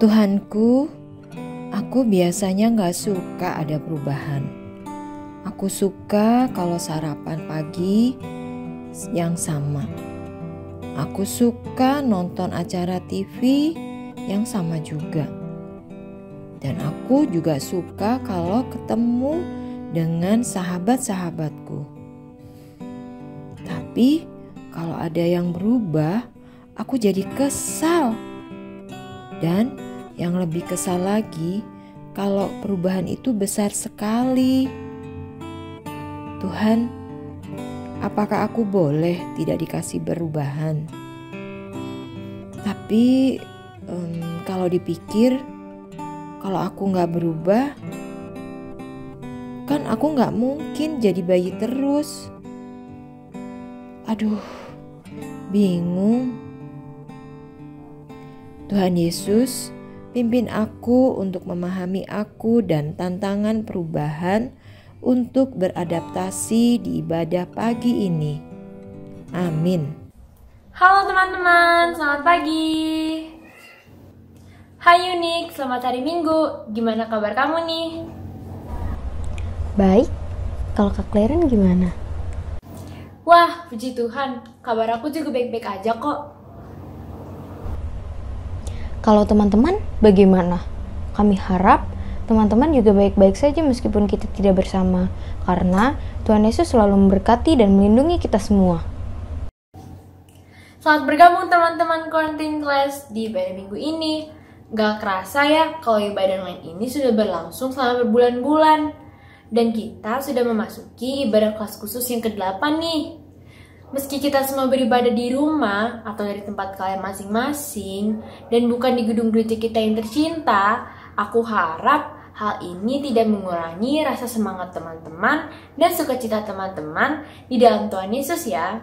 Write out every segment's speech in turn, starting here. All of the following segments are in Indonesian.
Tuhanku, aku biasanya gak suka ada perubahan. Aku suka kalau sarapan pagi yang sama. Aku suka nonton acara TV yang sama juga. Dan aku juga suka kalau ketemu dengan sahabat-sahabatku. Tapi kalau ada yang berubah, aku jadi kesal. Dan yang lebih kesal lagi, kalau perubahan itu besar sekali. Tuhan, apakah aku boleh tidak dikasih perubahan? Tapi kalau dipikir, kalau aku gak berubah, kan aku gak mungkin jadi bayi terus. Aduh, bingung. Tuhan Yesus, pimpin aku untuk memahami aku dan tantangan perubahan untuk beradaptasi di ibadah pagi ini. Amin. Halo teman-teman, selamat pagi. Hai Unik, selamat hari Minggu. Gimana kabar kamu nih? Baik, kalau Kak Claren gimana? Wah, puji Tuhan, kabar aku juga baik-baik aja kok. Kalau teman-teman bagaimana? Kami harap teman-teman juga baik-baik saja meskipun kita tidak bersama, karena Tuhan Yesus selalu memberkati dan melindungi kita semua. Selamat bergabung teman-teman Quarantine Class di ibadah minggu ini. Gak kerasa ya kalau ibadah online ini sudah berlangsung selama berbulan-bulan. Dan kita sudah memasuki ibadah kelas khusus yang ke-8 nih. Meski kita semua beribadah di rumah atau dari tempat kalian masing-masing dan bukan di gedung gereja kita yang tercinta, aku harap hal ini tidak mengurangi rasa semangat teman-teman dan sukacita teman-teman di dalam Tuhan Yesus ya.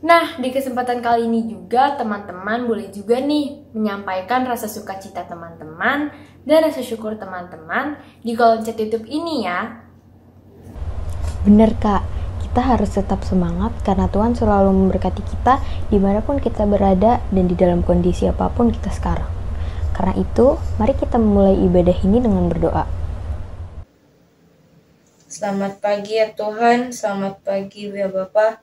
Nah, di kesempatan kali ini juga teman-teman boleh juga nih menyampaikan rasa sukacita teman-teman dan rasa syukur teman-teman di kolom chat YouTube ini ya. Bener Kak, kita harus tetap semangat karena Tuhan selalu memberkati kita dimanapun kita berada dan di dalam kondisi apapun kita sekarang. Karena itu, mari kita memulai ibadah ini dengan berdoa. Selamat pagi ya Tuhan, selamat pagi ya Bapa.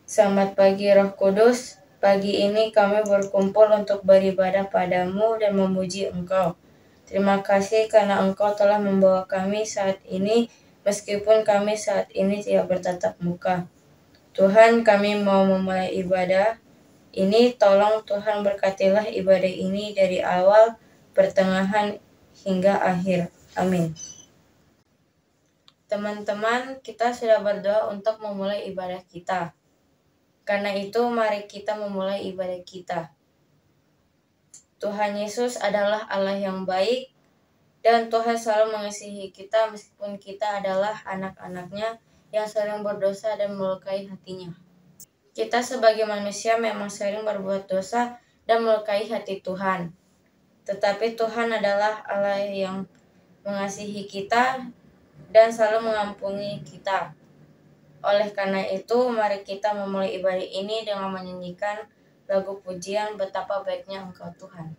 Selamat pagi Roh Kudus, pagi ini kami berkumpul untuk beribadah padamu dan memuji Engkau. Terima kasih karena Engkau telah membawa kami saat ini, meskipun kami saat ini tidak bertatap muka. Tuhan, kami mau memulai ibadah ini, tolong Tuhan berkatilah ibadah ini dari awal, pertengahan, hingga akhir. Amin. Teman-teman, kita sudah berdoa untuk memulai ibadah kita. Karena itu, mari kita memulai ibadah kita. Tuhan Yesus adalah Allah yang baik, dan Tuhan selalu mengasihi kita meskipun kita adalah anak-anaknya yang sering berdosa dan melukai hatinya. Kita sebagai manusia memang sering berbuat dosa dan melukai hati Tuhan. Tetapi Tuhan adalah Allah yang mengasihi kita dan selalu mengampuni kita. Oleh karena itu, mari kita memulai ibadah ini dengan menyanyikan lagu pujian Betapa Baiknya Engkau Tuhan.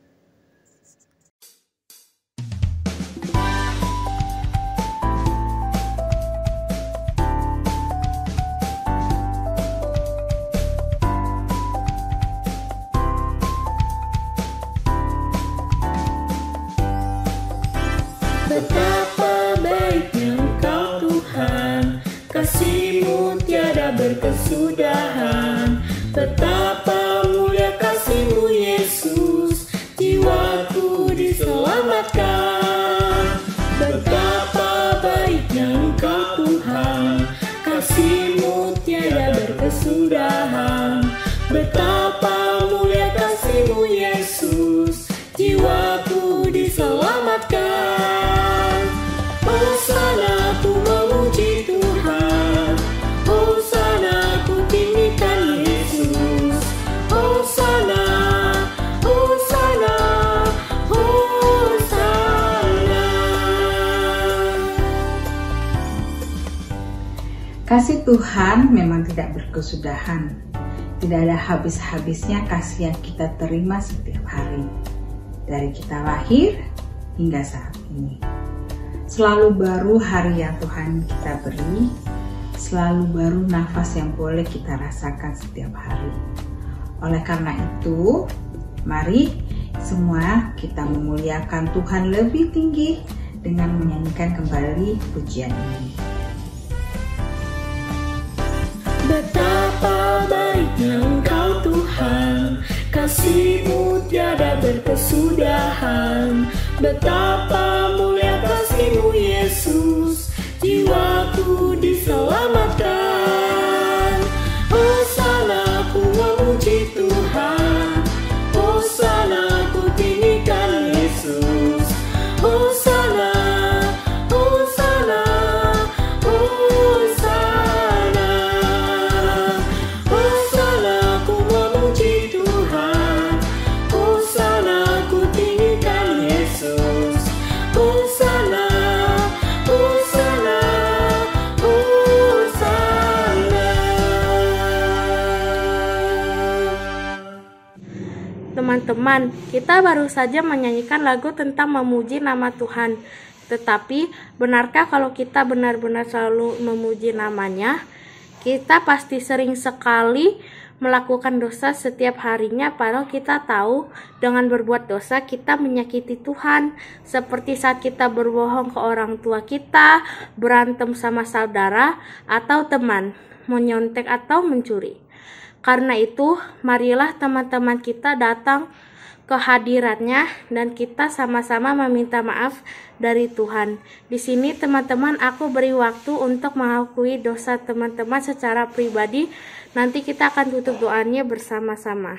Betapa baiknya Engkau Tuhan, kasih-Mu tiada berkesudahan. Betapa mulia kasih-Mu Yesus, jiwaku diselamatkan. Betapa baiknya Engkau Tuhan, kasih-Mu tiada berkesudahan. Betapa mulia kasih-Mu Yesus, jiwaku diselamatkan. Hosana ku memuji Tuhan, Hosana ku tinggikan Yesus. Hosana, Hosana, Hosana. Kasih Tuhan memang tidak berkesudahan. Tidak ada habis-habisnya kasih yang kita terima setiap hari, dari kita lahir hingga saat ini. Selalu baru hari yang Tuhan kita beri, selalu baru nafas yang boleh kita rasakan setiap hari. Oleh karena itu, mari semua kita memuliakan Tuhan lebih tinggi dengan menyanyikan kembali pujian ini. Betapa baiknya Engkau Tuhan, kasih-Mu tiada berkesudahan. Betapa mulia kasih-Mu Yesus, jiwaku diselamatkan. Hosana ku memuji Tuhan, Hosana ku tinggikan Yesus. Hosana, Hosana, Hosana. Hosana ku memuji Tuhan, Hosana ku tinggikan Yesus. Hosana, Hosana, Hosana. Teman-teman, kita baru saja menyanyikan lagu tentang memuji nama Tuhan. Tetapi, benarkah kalau kita benar-benar selalu memuji namanya? Kita pasti sering sekali melakukan dosa setiap harinya, padahal kita tahu dengan berbuat dosa kita menyakiti Tuhan. Seperti saat kita berbohong ke orang tua kita, berantem sama saudara atau teman, menyontek atau mencuri. Karena itu, marilah teman-teman kita datang ke hadiratnya dan kita sama-sama meminta maaf dari Tuhan. Di sini teman-teman, aku beri waktu untuk mengakui dosa teman-teman secara pribadi. Nanti kita akan tutup doanya bersama-sama.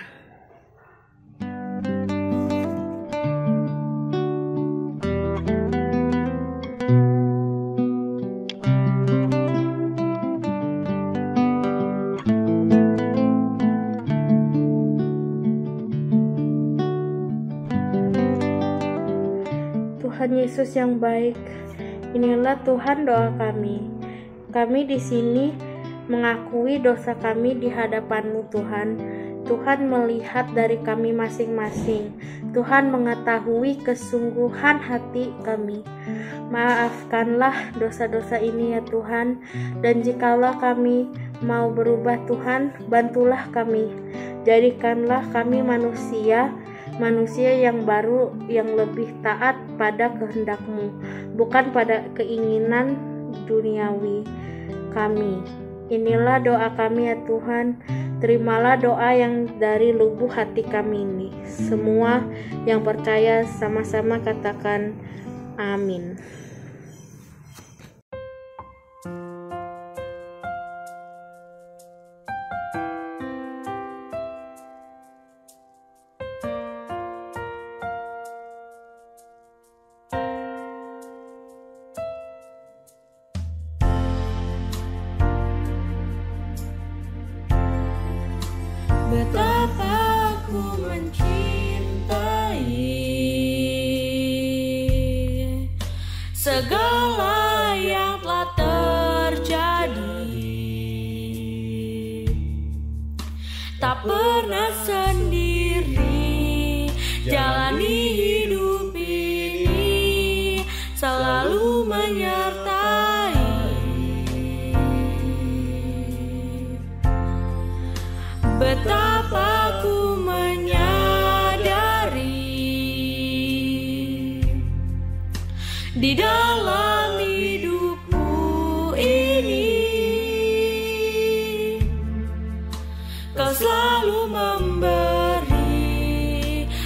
Tuhan Yesus yang baik, inilah Tuhan doa kami. Kami di sini mengakui dosa kami di hadapan-Mu Tuhan. Tuhan melihat dari kami masing-masing. Tuhan mengetahui kesungguhan hati kami. Maafkanlah dosa-dosa ini ya Tuhan. Dan jikalau kami mau berubah Tuhan, bantulah kami. Jadikanlah kami manusia yang baru, yang lebih taat pada kehendak-Mu, bukan pada keinginan duniawi kami. Inilah doa kami ya Tuhan. Terimalah doa yang dari lubuk hati kami ini. Semua yang percaya sama-sama katakan amin. Betapa ku mencintai segala yang telah terjadi. Tak pernah sendiri jalani hidup ini, selalu menyertai. Betapa ku menyadari di dalam hidupku ini, Kau selalu memberi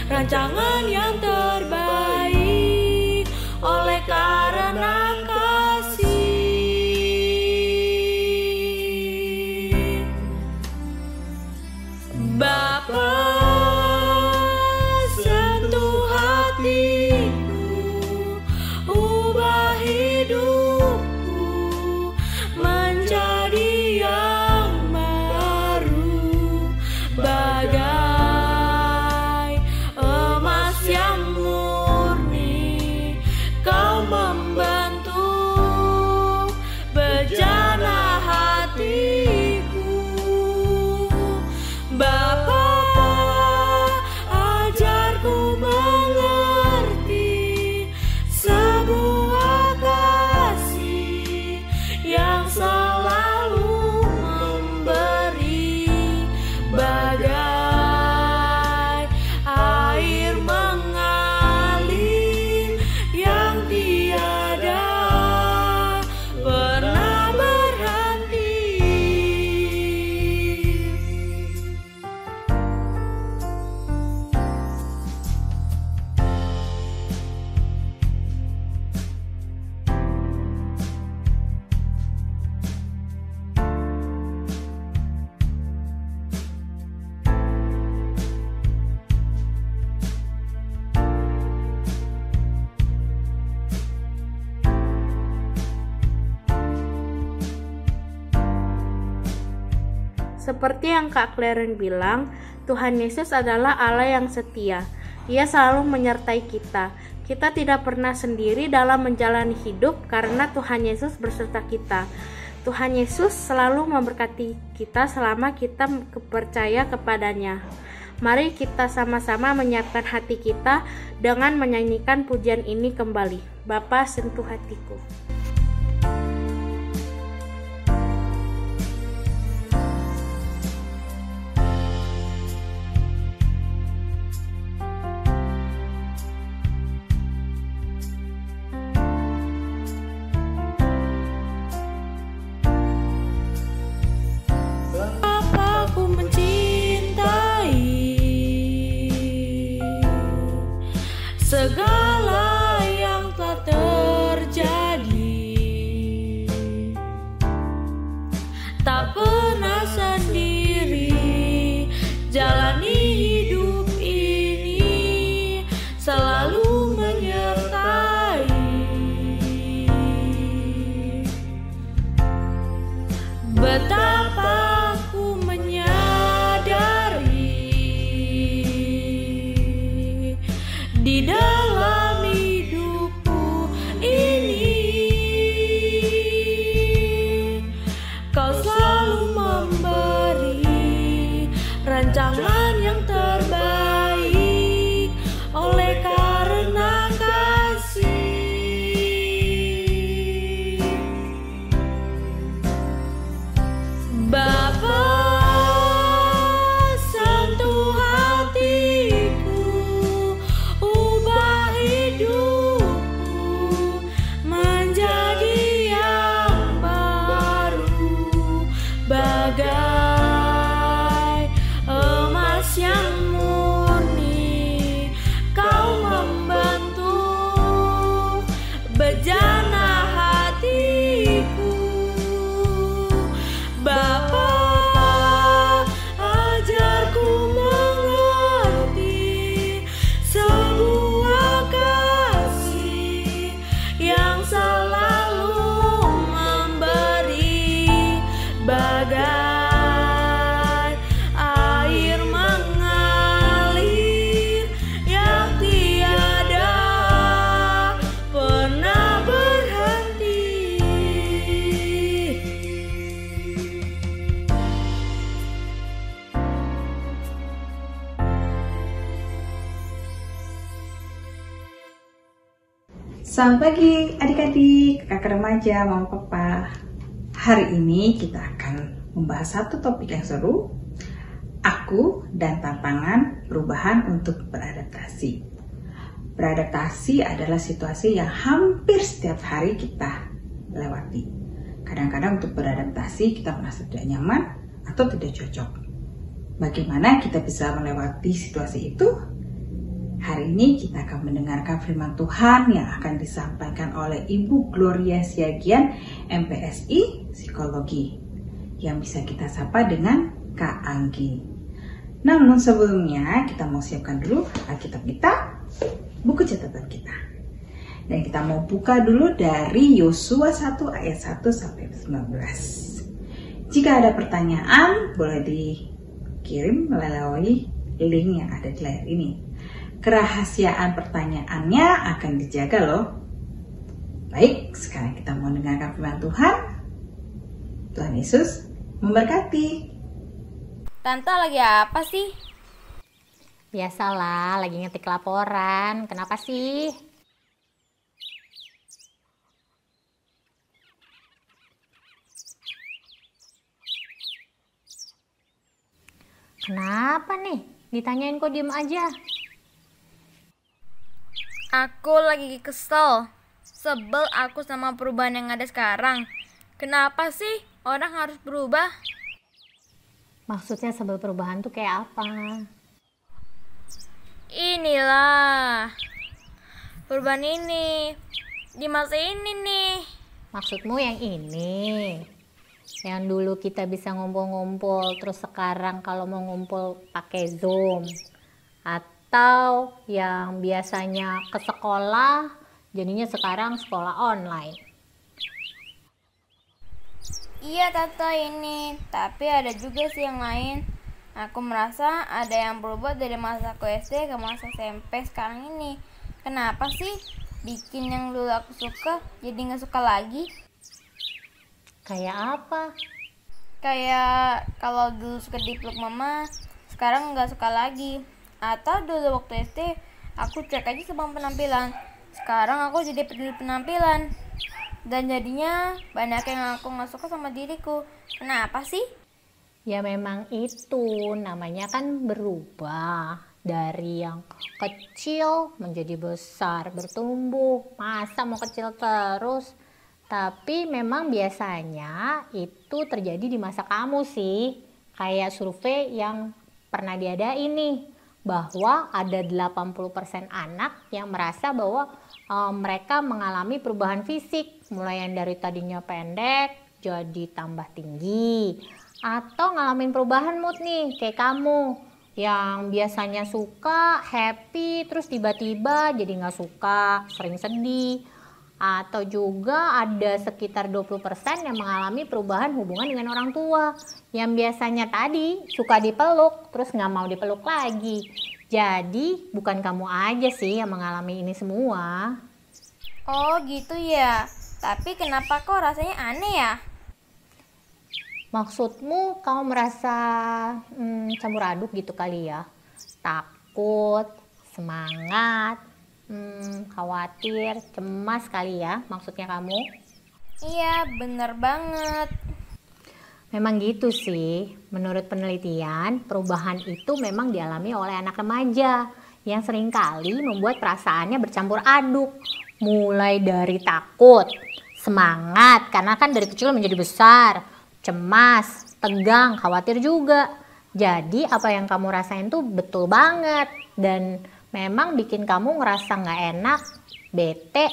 rancangan yang terbaik oleh karena kasih. Bapa, sentuh hatiku, ubah hidupku menjadi yang baru, bagai emas Seperti yang Kak Claren bilang, Tuhan Yesus adalah Allah yang setia. Ia selalu menyertai kita. Kita tidak pernah sendiri dalam menjalani hidup karena Tuhan Yesus berserta kita. Tuhan Yesus selalu memberkati kita selama kita percaya kepadanya. Mari kita sama-sama menyiapkan hati kita dengan menyanyikan pujian ini kembali. Bapa, sentuh hatiku. Bapakku mencintai segala yang telah terjadi, tak pernah sendiri jalani hidup ini, selalu menyertai. Betapa aku menyadari di dalam hidupku ini, Kau selalu memberi rancangan yang terbaik oleh karena kasih. Bapa, sentuh hatiku, ubah hidupku menjadi yang baru, bagai emas yang murni. Kau membentuk bejana hatiku. Bapa, ajarku mengerti sebuah kasih yang selalu memberi, bagai air mengalir yang tiada pernah berhenti. Selamat pagi adik-adik, kakak remaja, mama papa. Hari ini kita akan membahas satu topik yang seru, aku dan tantangan perubahan untuk beradaptasi. Beradaptasi adalah situasi yang hampir setiap hari kita lewati. Kadang-kadang untuk beradaptasi kita merasa tidak nyaman atau tidak cocok. Bagaimana kita bisa melewati situasi itu? Hari ini kita akan mendengarkan firman Tuhan yang akan disampaikan oleh Ibu Gloria Siagian, MPSI Psikologi, yang bisa kita sapa dengan Kak Anggi. Namun sebelumnya kita mau siapkan dulu Alkitab kita, buku catatan kita. Dan kita mau buka dulu dari Yosua 1 ayat 1 sampai 19. Jika ada pertanyaan boleh dikirim melalui link yang ada di layar ini. Kerahasiaan pertanyaannya akan dijaga loh. Baik, sekarang kita mau dengarkan firman Tuhan. Tuhan Yesus memberkati. Tante lagi apa sih? Biasalah, lagi ngetik laporan. Kenapa sih? Kenapa nih? Ditanyain kok diem aja? Aku lagi kesel. Sebel aku sama perubahan yang ada sekarang. Kenapa sih orang harus berubah? Maksudnya sebel perubahan tuh kayak apa? Inilah perubahan ini di masa ini nih. Maksudmu yang ini? Yang dulu kita bisa ngumpul-ngumpul, terus sekarang kalau mau ngumpul pakai Zoom? Atau yang biasanya ke sekolah, jadinya sekarang sekolah online? Iya tante ini, tapi ada juga sih yang lain. Aku merasa ada yang berubah dari masa aku SD ke masa SMP sekarang ini. Kenapa sih bikin yang dulu aku suka jadi gak suka lagi? Kayak apa? Kayak kalau dulu suka dipeluk mama, sekarang gak suka lagi. Atau dulu waktu SD aku cuek aja sama penampilan, sekarang aku jadi peduli penampilan. Dan jadinya banyak yang aku gak suka sama diriku. Kenapa sih? Ya memang itu namanya kan berubah. Dari yang kecil menjadi besar, bertumbuh. Masa mau kecil terus? Tapi memang biasanya itu terjadi di masa kamu sih. Kayak survei yang pernah diadain nih, bahwa ada 80% anak yang merasa bahwa mereka mengalami perubahan fisik, mulai yang dari tadinya pendek jadi tambah tinggi, atau ngalamin perubahan mood nih kayak kamu yang biasanya suka happy terus tiba-tiba jadi nggak suka, sering sedih. Atau juga ada sekitar 20% yang mengalami perubahan hubungan dengan orang tua, yang biasanya tadi suka dipeluk terus nggak mau dipeluk lagi. Jadi bukan kamu aja sih yang mengalami ini semua. Oh gitu ya. Tapi kenapa kok rasanya aneh ya? Maksudmu kamu merasa campur aduk gitu kali ya? Takut, semangat, khawatir, cemas kali ya maksudnya kamu? Iya bener banget. Memang gitu sih, menurut penelitian perubahan itu memang dialami oleh anak remaja yang seringkali membuat perasaannya bercampur aduk. Mulai dari takut, semangat karena kan dari kecil menjadi besar, cemas, tegang, khawatir juga. Jadi apa yang kamu rasain tuh betul banget dan memang bikin kamu ngerasa gak enak, bete,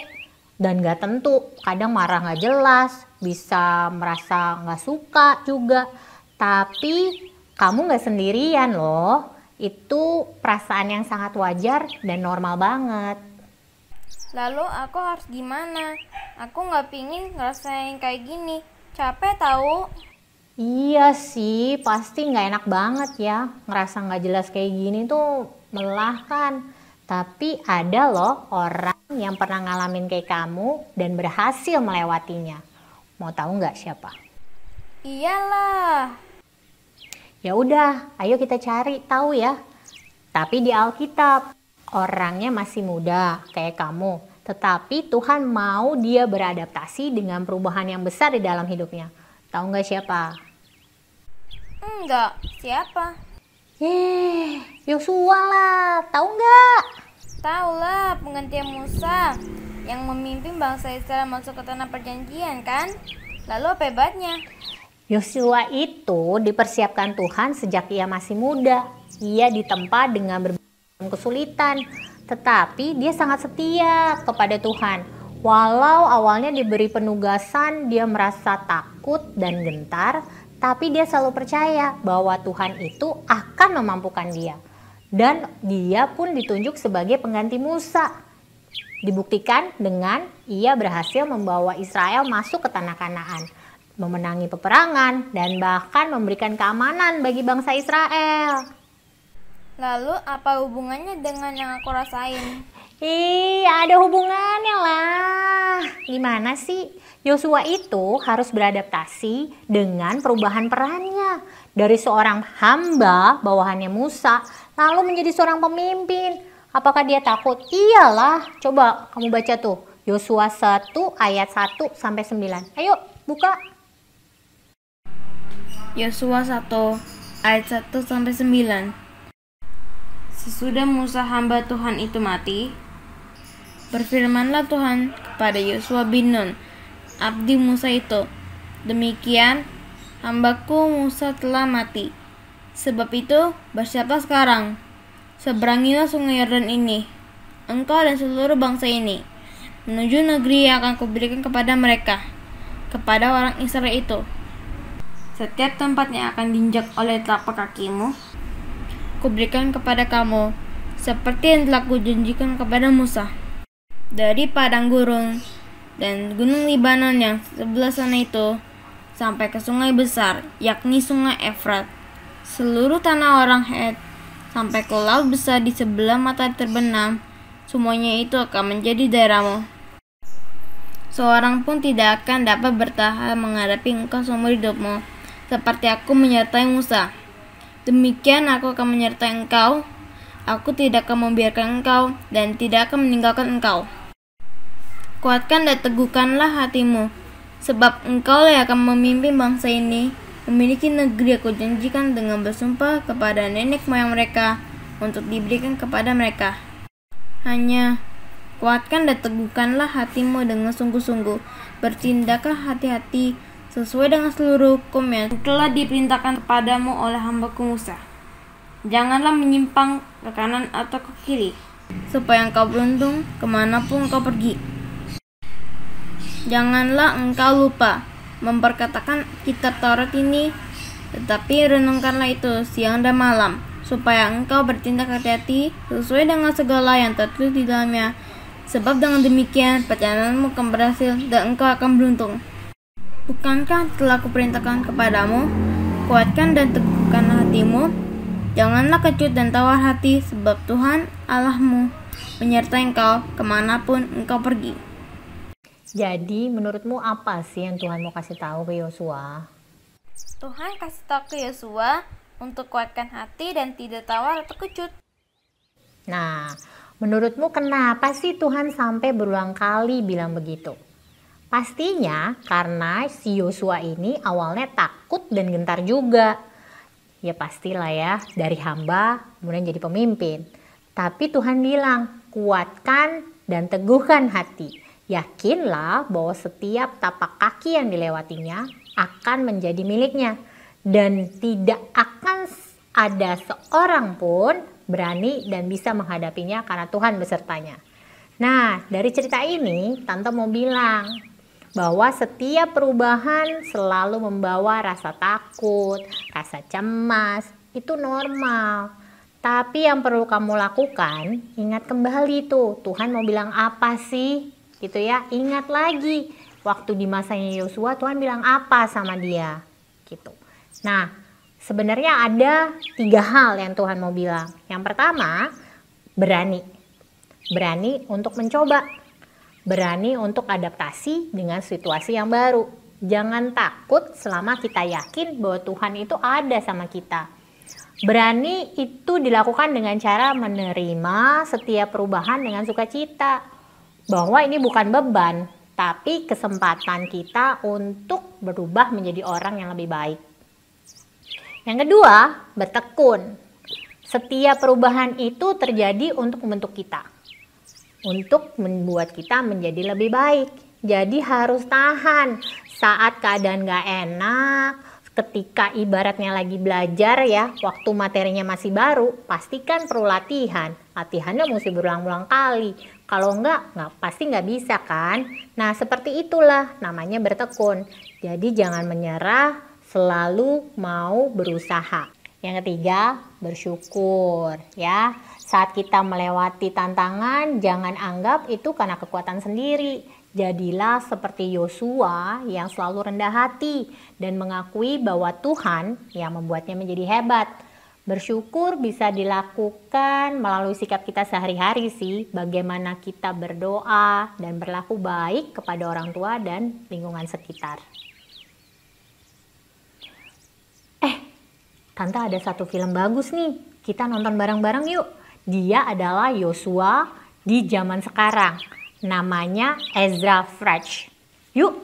dan gak tentu. Kadang marah gak jelas, bisa merasa gak suka juga. Tapi kamu gak sendirian loh. Itu perasaan yang sangat wajar dan normal banget. Lalu aku harus gimana? Aku gak pingin ngerasain kayak gini. Capek tahu. Iya sih, pasti gak enak banget ya. Ngerasa gak jelas kayak gini tuh melelahkan. Tapi ada loh orang yang pernah ngalamin kayak kamu dan berhasil melewatinya. Mau tahu nggak siapa? Iyalah. Ya udah, ayo kita cari tahu ya. Tapi di Alkitab, orangnya masih muda kayak kamu. Tetapi Tuhan mau dia beradaptasi dengan perubahan yang besar di dalam hidupnya. Tahu nggak siapa? Enggak, siapa? Yosua lah, tahu nggak? Tahu lah, pengganti Musa yang memimpin bangsa Israel masuk ke tanah perjanjian kan? Lalu apa hebatnya? Yosua itu dipersiapkan Tuhan sejak ia masih muda. Ia ditempa dengan berbagai kesulitan, tetapi dia sangat setia kepada Tuhan. Walau awalnya diberi penugasan, dia merasa takut dan gentar, tapi dia selalu percaya bahwa Tuhan itu akan memampukan dia. Dan dia pun ditunjuk sebagai pengganti Musa. Dibuktikan dengan ia berhasil membawa Israel masuk ke tanah Kanaan, memenangi peperangan, dan bahkan memberikan keamanan bagi bangsa Israel. Lalu apa hubungannya dengan yang aku rasain? Ada hubungannya lah. Gimana sih? Yosua itu harus beradaptasi dengan perubahan perannya. Dari seorang hamba bawahannya Musa, lalu menjadi seorang pemimpin. Apakah dia takut? Iyalah. Coba kamu baca tuh. Yosua 1 ayat 1 sampai 9. Ayo buka. Yosua 1 ayat 1 sampai 9. Sesudah Musa hamba Tuhan itu mati, berfirmanlah Tuhan kepada Yosua bin Nun, abdi Musa itu, demikian hambaku Musa telah mati. Sebab itu bersiaplah sekarang, seberangilah sungai Yordan ini, engkau dan seluruh bangsa ini, menuju negeri yang akan kuberikan kepada mereka, kepada orang Israel itu. Setiap tempat yang akan diinjak oleh telapak kakimu, kuberikan kepada kamu, seperti yang telah kujanjikan kepada Musa. Dari padang gurun dan gunung Libanon yang sebelah sana itu, sampai ke sungai besar, yakni sungai Efrat. Seluruh tanah orang Het sampai ke laut besar di sebelah matahari terbenam, semuanya itu akan menjadi daerahmu. Seorang pun tidak akan dapat bertahan menghadapi engkau seumur hidupmu, seperti aku menyertai Musa. Demikian aku akan menyertai engkau. Aku tidak akan membiarkan engkau dan tidak akan meninggalkan engkau. Kuatkan dan teguhkanlah hatimu, sebab engkau yang akan memimpin bangsa ini, memiliki negeri aku janjikan dengan bersumpah kepada nenek moyang mereka untuk diberikan kepada mereka. Hanya kuatkan dan teguhkanlah hatimu dengan sungguh-sungguh, bertindaklah hati-hati sesuai dengan seluruh hukum yang telah diperintahkan kepadamu oleh hamba-Ku Musa. Janganlah menyimpang ke kanan atau ke kiri, supaya engkau beruntung kemanapun engkau pergi. Janganlah engkau lupa memperkatakan kitab Taurat ini, tetapi renungkanlah itu siang dan malam, supaya engkau bertindak hati-hati sesuai dengan segala yang tertulis di dalamnya. Sebab dengan demikian perjalananmu akan berhasil dan engkau akan beruntung. Bukankah telah kuperintahkan kepadamu, kuatkan dan teguhkan hatimu, janganlah kecut dan tawar hati, sebab Tuhan Allahmu menyertai engkau kemanapun engkau pergi. Jadi menurutmu apa sih yang Tuhan mau kasih tahu ke Yosua? Tuhan kasih tahu ke Yosua untuk kuatkan hati dan tidak tawar atau kecut. Nah, menurutmu kenapa sih Tuhan sampai berulang kali bilang begitu? Pastinya karena si Yosua ini awalnya takut dan gentar juga. Ya pastilah ya, dari hamba kemudian jadi pemimpin. Tapi Tuhan bilang, kuatkan dan teguhkan hati. Yakinlah bahwa setiap tapak kaki yang dilewatinya akan menjadi miliknya. Dan tidak akan ada seorang pun berani dan bisa menghadapinya karena Tuhan besertanya. Nah, dari cerita ini Tante mau bilang bahwa setiap perubahan selalu membawa rasa takut, rasa cemas, itu normal. Tapi yang perlu kamu lakukan, ingat kembali tuh, Tuhan mau bilang apa sih? Gitu ya, ingat lagi waktu di masanya Yosua Tuhan bilang apa sama dia gitu. Nah, sebenarnya ada 3 hal yang Tuhan mau bilang. Yang pertama, berani untuk mencoba, berani untuk adaptasi dengan situasi yang baru. Jangan takut selama kita yakin bahwa Tuhan itu ada sama kita. Berani itu dilakukan dengan cara menerima setiap perubahan dengan sukacita. Bahwa ini bukan beban, tapi kesempatan kita untuk berubah menjadi orang yang lebih baik. Yang kedua, bertekun. Setiap perubahan itu terjadi untuk membentuk kita, untuk membuat kita menjadi lebih baik. Jadi harus tahan saat keadaan gak enak, ketika ibaratnya lagi belajar ya, waktu materinya masih baru, pastikan perlu latihan. Latihannya mesti berulang-ulang kali. Kalau enggak pasti nggak bisa kan? Nah seperti itulah namanya bertekun. Jadi jangan menyerah, selalu mau berusaha. Yang ketiga, bersyukur ya. Saat kita melewati tantangan, jangan anggap itu karena kekuatan sendiri. Jadilah seperti Yosua yang selalu rendah hati dan mengakui bahwa Tuhan yang membuatnya menjadi hebat. Bersyukur bisa dilakukan melalui sikap kita sehari-hari sih. Bagaimana kita berdoa dan berlaku baik kepada orang tua dan lingkungan sekitar. Tante ada satu film bagus nih. Kita nonton bareng-bareng yuk. Dia adalah Yosua di zaman sekarang. Namanya Ezra Fresh. Yuk.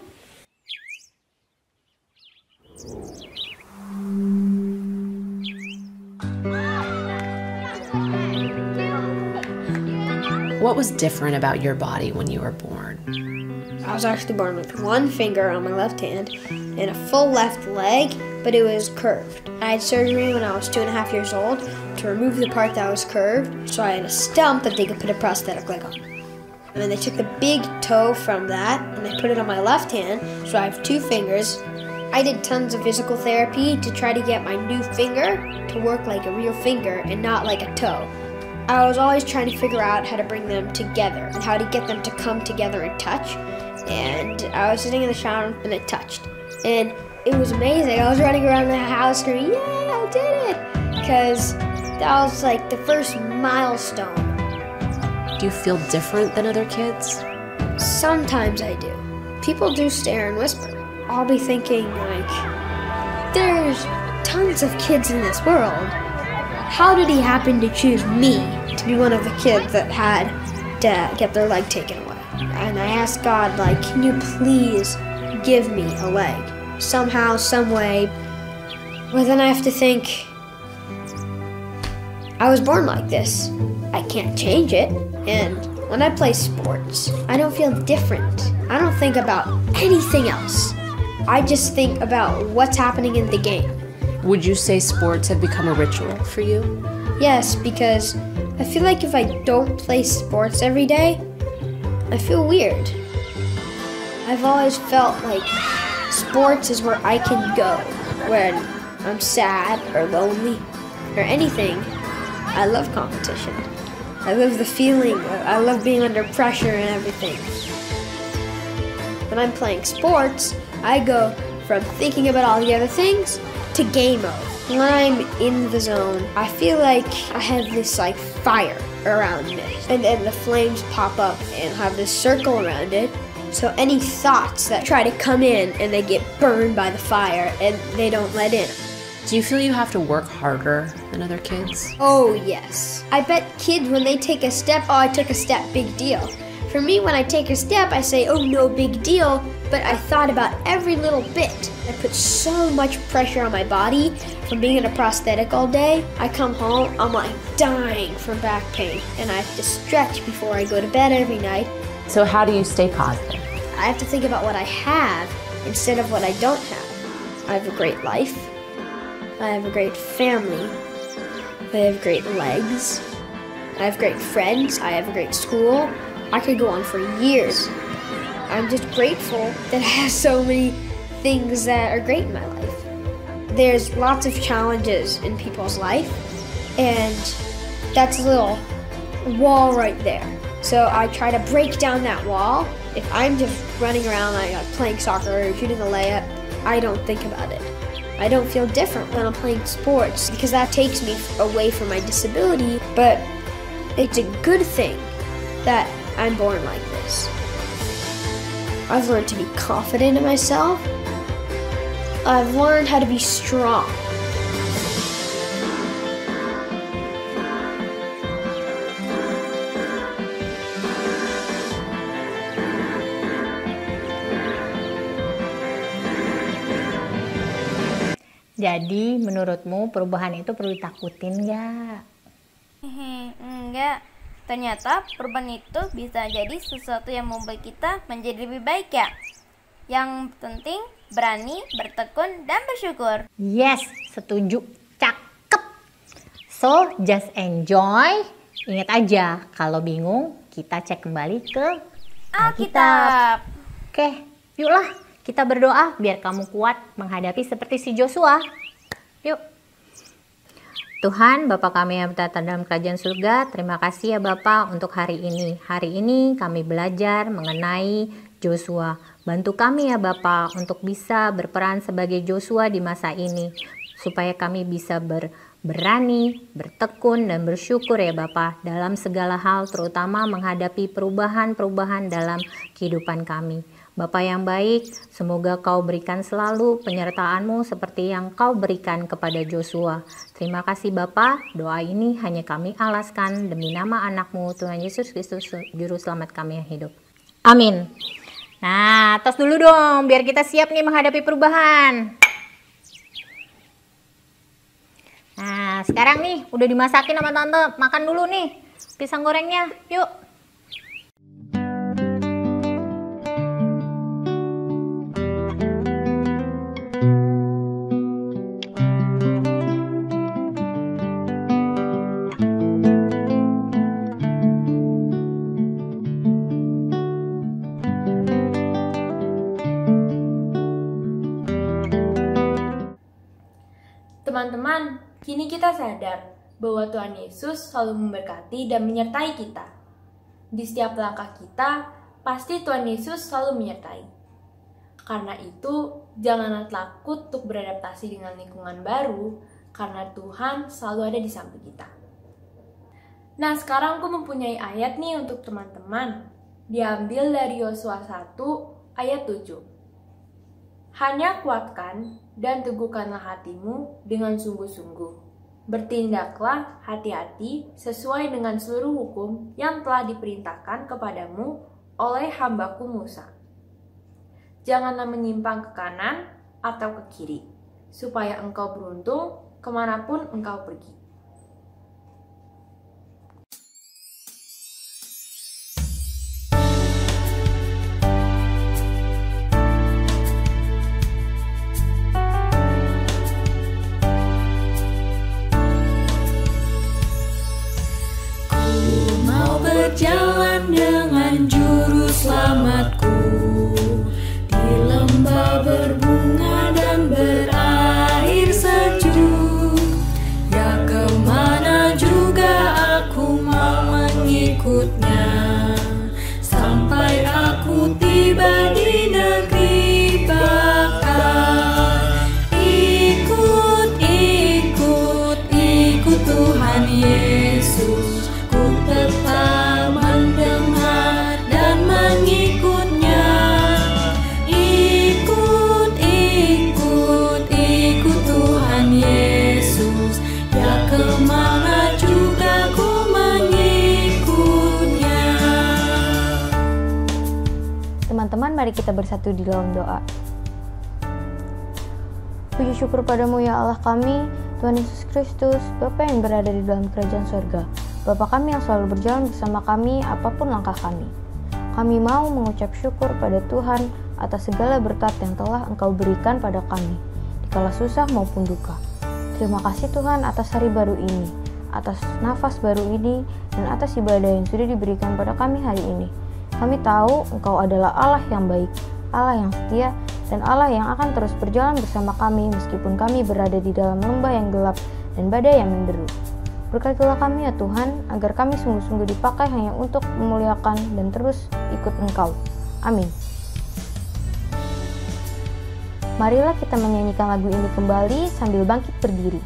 What was different about your body when you were born? I was actually born with one finger on my left hand and a full left leg, but it was curved. I had surgery when I was 2.5 years old to remove the part that was curved, so I had a stump that they could put a prosthetic leg on. And then they took the big toe from that and they put it on my left hand, so I have 2 fingers. I did tons of physical therapy to try to get my new finger to work like a real finger and not like a toe. I was always trying to figure out how to bring them together and how to get them to come together and touch. And I was sitting in the shower and it touched. And it was amazing. I was running around the house screaming, "Yay, I did it!" Because that was like the first milestone. Do you feel different than other kids? Sometimes I do. People do stare and whisper. I'll be thinking like, there's tons of kids in this world. How did he happen to choose me to be one of the kids that had to get their leg taken away? And I asked God, like, can you please give me a leg? Somehow, some way. Well, then I have to think, I was born like this. I can't change it. And when I play sports, I don't feel different. I don't think about anything else. I just think about what's happening in the game. Would you say sports have become a ritual for you? Yes, because I feel like if I don't play sports every day, I feel weird. I've always felt like sports is where I can go when I'm sad or lonely or anything. I love competition. I love the feeling. I love being under pressure and everything. When I'm playing sports, I go from thinking about all the other things to game mode. When I'm in the zone, I feel like I have this like fire around me. And then the flames pop up and have this circle around it. So any thoughts that try to come in and they get burned by the fire and they don't let in. Do you feel you have to work harder than other kids? Oh yes. I bet kids when they take a step, oh I took a step, big deal. For me, when I take a step, I say, oh no big deal, but I thought about every little bit. I put so much pressure on my body from being in a prosthetic all day. I come home, I'm like dying from back pain, and I have to stretch before I go to bed every night. So how do you stay positive? I have to think about what I have instead of what I don't have. I have a great life. I have a great family. I have great legs. I have great friends. I have a great school. I could go on for years. I'm just grateful that I have so many things that are great in my life. There's lots of challenges in people's life, and that's a little wall right there. So I try to break down that wall. If I'm just running around like playing soccer or shooting a layup, I don't think about it. I don't feel different when I'm playing sports because that takes me away from my disability, but it's a good thing that I'm born like this. I've learned to be confident in myself. I've learned how to be strong. Jadi menurutmu perubahan itu perlu ditakutin nggak? Enggak. Ternyata perubahan itu bisa jadi sesuatu yang membuat kita menjadi lebih baik ya. Yang penting berani, bertekun, dan bersyukur. Yes, setuju. Cakep. So, just enjoy. Ingat aja, kalau bingung kita cek kembali ke Alkitab. Oke, yuklah kita berdoa biar kamu kuat menghadapi seperti si Joshua. Yuk. Tuhan, Bapa kami yang bertata dalam kerajaan surga, terima kasih ya Bapa untuk hari ini. Hari ini kami belajar mengenai Joshua. Bantu kami ya Bapa untuk bisa berperan sebagai Joshua di masa ini. Supaya kami bisa berani, bertekun, dan bersyukur ya Bapa dalam segala hal, terutama menghadapi perubahan-perubahan dalam kehidupan kami. Bapa yang baik, semoga Kau berikan selalu penyertaan-Mu seperti yang Kau berikan kepada Joshua. Terima kasih Bapa, doa ini hanya kami alaskan demi nama anak-Mu, Tuhan Yesus Kristus, Juru Selamat kami yang hidup. Amin. Nah, tos dulu dong, biar kita siap nih menghadapi perubahan. Nah, sekarang nih, udah dimasakin sama Tante, makan dulu nih pisang gorengnya, yuk. Teman-teman, kini kita sadar bahwa Tuhan Yesus selalu memberkati dan menyertai kita. Di setiap langkah kita, pasti Tuhan Yesus selalu menyertai. Karena itu, janganlah takut untuk beradaptasi dengan lingkungan baru, karena Tuhan selalu ada di samping kita. Nah, sekarang aku mempunyai ayat nih untuk teman-teman. Diambil dari Yosua 1 ayat 7. Hanya kuatkan dan teguhkanlah hatimu dengan sungguh-sungguh. Bertindaklah hati-hati sesuai dengan seluruh hukum yang telah diperintahkan kepadamu oleh hambaku Musa. Janganlah menyimpang ke kanan atau ke kiri, supaya engkau beruntung kemanapun engkau pergi. Berjalan dengan juru selamatku di lembah berbunga dan berair sejuk. Ya, kemana juga aku mau mengikutnya, sampai aku tiba di negeri bakar. Ikut Tuhan Yesus, ku tetap mendengar dan mengikutnya. Ikut Tuhan Yesus, ya kemana juga ku mengikutnya. Teman-teman, mari kita bersatu di dalam doa. Puji syukur padamu ya Allah kami, Tuhan Yesus Kristus, Bapa yang berada di dalam kerajaan surga. Bapa kami yang selalu berjalan bersama kami apapun langkah kami. Kami mau mengucap syukur pada Tuhan atas segala berkat yang telah Engkau berikan pada kami, dikala susah maupun duka. Terima kasih Tuhan atas hari baru ini, atas nafas baru ini, dan atas ibadah yang sudah diberikan pada kami hari ini. Kami tahu Engkau adalah Allah yang baik, Allah yang setia, dan Allah yang akan terus berjalan bersama kami meskipun kami berada di dalam lembah yang gelap dan badai yang menderu. Berkatilah kami ya Tuhan, agar kami sungguh-sungguh dipakai hanya untuk memuliakan dan terus ikut Engkau. Amin. Marilah kita menyanyikan lagu ini kembali sambil bangkit berdiri.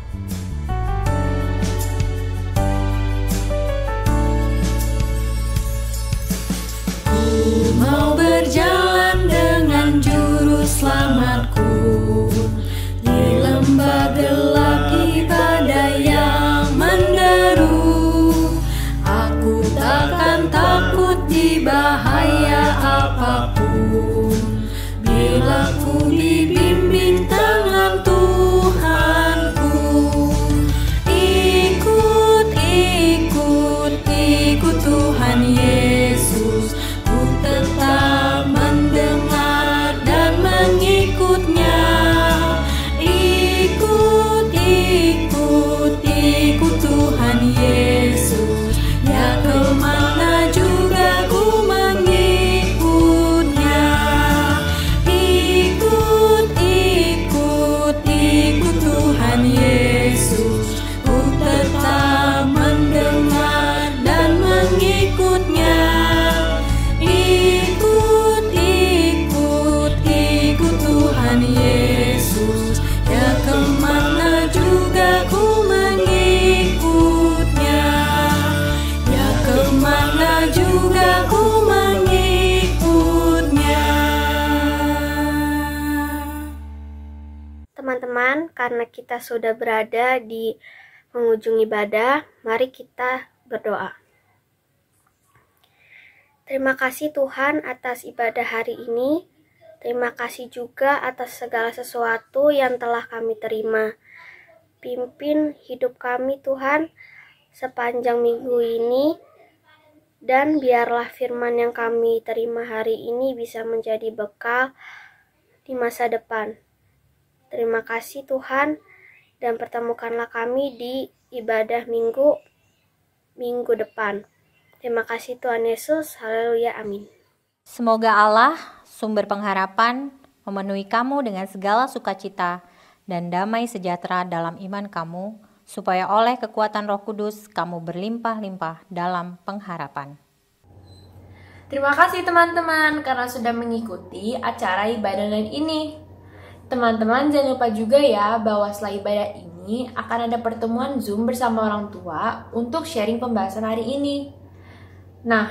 Ku mau berjalan dengan juru selamatku di lembah gelap di badai yang menderu. Aku takkan takut di bahaya apapun, bila ku dibimbing tangan Tuhanku. Ikut Tuhan Yesus, ku tetap mendengar dan mengikutnya. Ikut Tuhan Yesus, ya kemana juga ku mengikutnya. Ikut Tuhan Yesus, ku tetap mendengar dan mengikutnya. Ikut Tuhan Yesus, ya kemana juga ku mengikutnya. Ya kemana juga ku mengikutnya. Teman-teman, karena kita sudah berada di penghujung ibadah, mari kita berdoa. Terima kasih Tuhan atas ibadah hari ini. Terima kasih juga atas segala sesuatu yang telah kami terima. Pimpin hidup kami Tuhan sepanjang minggu ini, dan biarlah firman yang kami terima hari ini bisa menjadi bekal di masa depan. Terima kasih Tuhan, dan pertemukanlah kami di ibadah minggu depan. Terima kasih Tuhan Yesus, haleluya, amin. Semoga Allah, sumber pengharapan, memenuhi kamu dengan segala sukacita dan damai sejahtera dalam iman kamu, supaya oleh kekuatan Roh Kudus kamu berlimpah-limpah dalam pengharapan. Terima kasih teman-teman karena sudah mengikuti acara ibadah online ini. Teman-teman jangan lupa juga ya bahwa setelah ibadah ini akan ada pertemuan Zoom bersama orang tua untuk sharing pembahasan hari ini. Nah,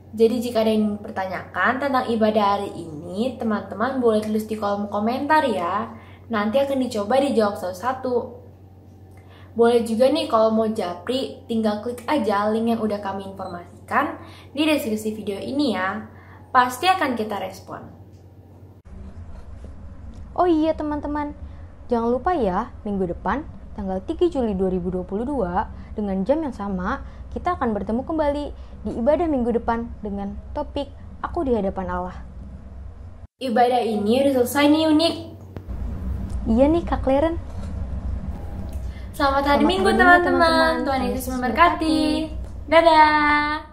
jadi jika ada yang bertanyakan tentang ibadah hari ini, teman-teman boleh tulis di kolom komentar ya. Nanti akan dicoba dijawab satu-satu. Boleh juga nih kalau mau japri, tinggal klik aja link yang udah kami informasikan di deskripsi video ini ya. Pasti akan kita respon. Oh iya teman-teman, jangan lupa ya, minggu depan tanggal 3 Juli 2022 dengan jam yang sama, kita akan bertemu kembali di ibadah minggu depan dengan topik Aku di Hadapan Allah. Ibadah ini udah selesai nih, Unik. Iya nih Kak Kleren. Selamat hari Minggu teman-teman. Tuhan Yesus memberkati. Dadah.